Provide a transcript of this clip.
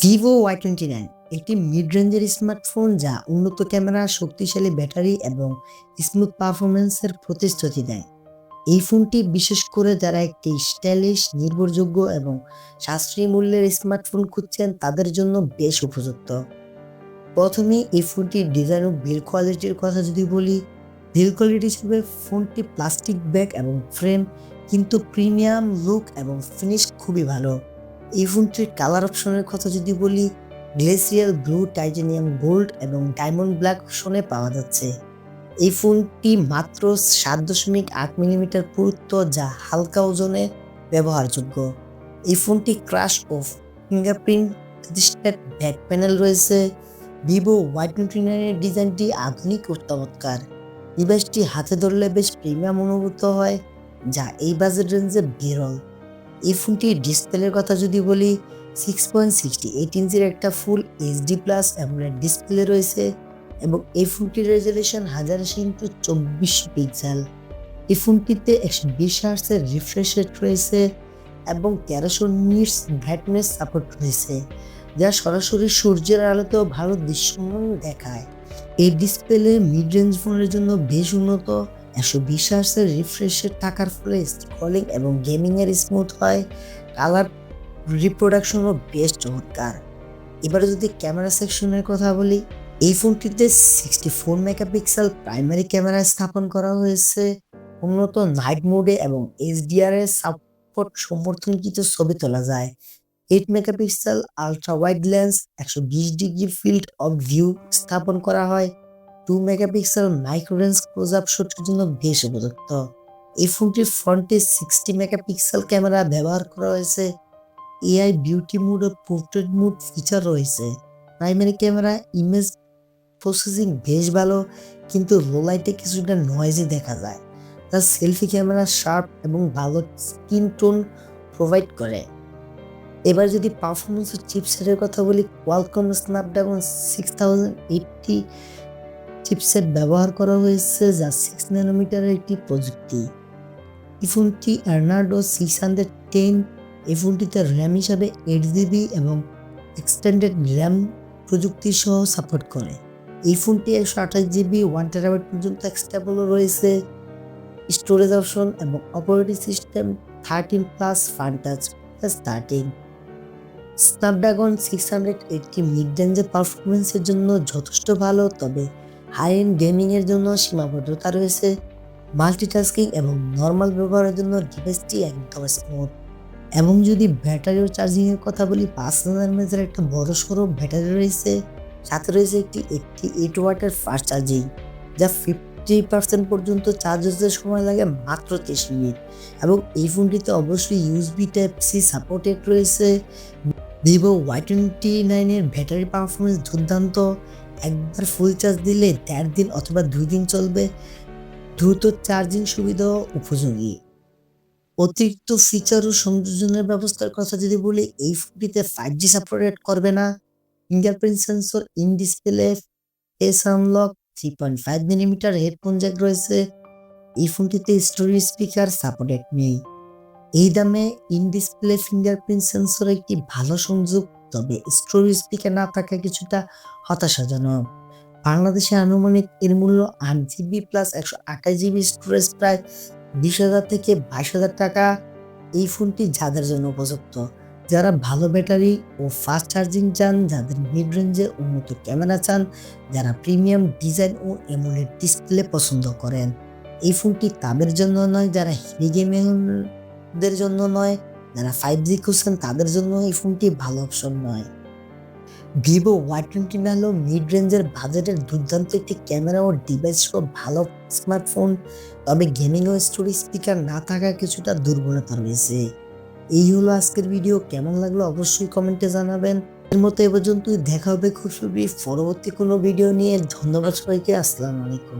Vivo Y29 একটি mid রেঞ্জের smartphone যা উন্নত ক্যামেরা, শক্তিশালী ব্যাটারি এবং স্মুথ পারফরম্যান্সের প্রতিশ্রুতি দেয়। এই ফোনটি বিশেষ করে যারা একটি স্টাইলিশ, নির্ভরযোগ্য এবং সাশ্রয়ী মূল্যের স্মার্টফোন খুঁজছেন তাদের জন্য বেশ উপযুক্ত। প্রথমে এই ফোনটির ডিজাইন ও বিল্ড কোয়ালিটির কথা যদি বলি, বিল্ড কোয়ালিটি হিসেবে ফোনটি প্লাস্টিক ব্যাগ এবং ফ্রেম কিন্তু প্রিমিয়াম লুক এবং ফিনিশ খুবই ভালো। এই ফোনটির কালার অপশনের কথা যদি বলি, গ্লেসিয়াল ব্লু, টাইটানিয়াম গোল্ড এবং ডায়মন্ড ব্ল্যাক অপশনে পাওয়া যাচ্ছে। এই ফোনটি মাত্র 7.8 মিলিমিটার পুরুত্ব, যা হালকা ওজনে ব্যবহারযোগ্য। এই ফোনটি ক্রাশ ও ফিঙ্গারপ্রিন্ট রেজিস্টার্ড ব্যাক প্যানেল রয়েছে। ভিভো Y29 এর ডিজাইনটি আধুনিক ও চমৎকার। ডিভাইসটি হাতে ধরলে বেশ প্রিমিয়াম অনুভূত হয়, যা এই বাজেট রেঞ্জে বিরল। এই ফোনটির ডিসপ্লের কথা যদি বলি, 6.68 ইঞ্চির একটা full HD plus AMOLED display রয়েছে এবং এই ফোনটির রেজলিউশন 1080x2400 পিক্সেল। এই ফোনটিতে 120 হার্টজের রিফ্রেশ রেট রয়েছে এবং 1300 নিটস ব্রাইটনেস সাপোর্ট রয়েছে, যা সরাসরি সূর্যের আলোতেও ভালো দৃশ্যমান দেখায়। এই ডিসপ্লে মিড রেঞ্জ ফোনের জন্য বেশ উন্নত। 120 হার্টজের রিফ্রেশ রেট থাকার ফলে স্ক্রলিং এবং গেমিং এর স্মুথ হয়। কালার রিপ্রোডাকশনও বেশ চমৎকার। এবারে যদি ক্যামেরা সেকশনের কথা বলি, এই ফোনটিতে 64 মেগাপিক্সেল প্রাইমারি ক্যামেরা স্থাপন করা হয়েছে। উন্নত নাইট মোডে এবং HDR এর সাপোর্ট সমর্থনকৃত ছবি তোলা যায়। 8 megapixel ultra wide lens 120 degree field of view স্থাপন করা হয়। 2 megapixel micro lens close up শটের জন্য বেশ উপযুক্ত। এই ফোনটির ফ্রন্টে 60 মেগাপিক্সেল ক্যামেরা ব্যবহার করা হয়েছে। AI বিউটি মোড ও পোর্ট্রেট মোড ফিচার রয়েছে। প্রাইমারি ক্যামেরা ইমেজ প্রসেসিং বেশ ভালো, কিন্তু লো লাইটে কিছুটা নয়েজি দেখা যায়। তার সেলফি ক্যামেরা শার্প এবং ভালো স্কিন টোন প্রোভাইড করে। এবার যদি পারফরমেন্স ও চিপসেটের কথা বলি, কোয়ালকম স্ন্যাপড্রাগন 6080 চিপসেট ব্যবহার করা হয়েছে, যা 6 ন্যানোমিটারের একটি প্রযুক্তি। এই ফোনটি অ্যাড্রেনো 610। এই ফোনটিতে র্যাম হিসাবে 8GB এবং এক্সটেন্ডেড র্যাম প্রযুক্তি সহ সাপোর্ট করে। এই ফোনটি 128GB 1TB পর্যন্ত এক্সটেবল রয়েছে। স্টোরেজ অপশন এবং operating system 13 plus fun touch plus 13। Snapdragon 680 mid রেঞ্জের পারফরমেন্সের জন্য যথেষ্ট ভালো, তবে হাই এন্ড গেমিং এর জন্য সীমাবদ্ধতা রয়েছে। মাল্টিটাস্কিং এবং নর্মাল ব্যবহারের জন্য ডিভাইসটি একদম স্মুথ। এবং যদি ব্যাটারি ও চার্জিং এর কথা বলি, 5000 mAh একটা বড় সড়ো ব্যাটারি রয়েছে, সাথে রয়েছে একটি 88 ওয়াটের ফাস্ট চার্জিং, যা 50% পর্যন্ত চার্জ হতে সময় লাগে মাত্র 30 মিনিট। এবং এই ফোনটিতে অবশ্যই USB Type-C সাপোর্টেড রয়েছে। ভিভো Y29 এর ব্যাটারি পারফরমেন্স দুর্দান্ত। একবার ফুল চার্জ দিলে 1.5 দিন অথবা 2 দিন চলবে। দ্রুত চার্জিং সুবিধাও উপযোগী। অতিরিক্ত ফিচার ও সংযোজনের ব্যবস্থার কথা যদি বলি, এই ফোনটিতে 5G সাপোর্ট করবে না। Fingerprint sensor, in display face unlock, 3.5 millimetre headphone Jack রয়েছে। এই ফোনটিতে স্টোরেজ স্পিকার সাপোর্টেড নেই। এই দামে ইন ডিসপ্লে ফিঙ্গারপ্রিন্ট সেন্সর একটি ভালো সংযোগ, তবে স্টোরেজ স্পিকার না থাকা কিছুটা হতাশাজনক। বাংলাদেশে আনুমানিক এর মূল্য 8GB প্লাস 128GB স্টোরেজ প্রায় 20,000 থেকে 22,000 টাকা। এই ফোনটি যাদের জন্য উপযুক্ত, যারা ভালো ব্যাটারি ও ফাস্ট চার্জিং চান, যাদের মিড রেঞ্জে উন্নত ক্যামেরা চান, যারা প্রিমিয়াম ডিজাইন ও অ্যামোলেড ডিসপ্লে পছন্দ করেন। এই ফোনটি তাদের জন্য নয়, যারা হেভি গেমিংদের জন্য নয়, যারা 5G খুঁজছেন তাদের জন্য এই ফোনটি ভালো অপশন নয়। ভিভো Y29 হলো মিড রেঞ্জের বাজেটের দুর্দান্ত একটি ক্যামেরা ও ডিভাইস সহ ভালো স্মার্টফোন, তবে গেমিং ও স্টোরেজ স্পিকার না থাকা কিছুটা দুর্বলতা রয়েছে। এই হলো আজকের ভিডিও। কেমন লাগলো অবশ্যই কমেন্টে জানাবেন। এর মতো এ পর্যন্তই, দেখা হবে খুব শীঘ্রই পরবর্তী কোনো ভিডিও নিয়ে। ধন্যবাদ সবাইকে। আসসালামু আলাইকুম।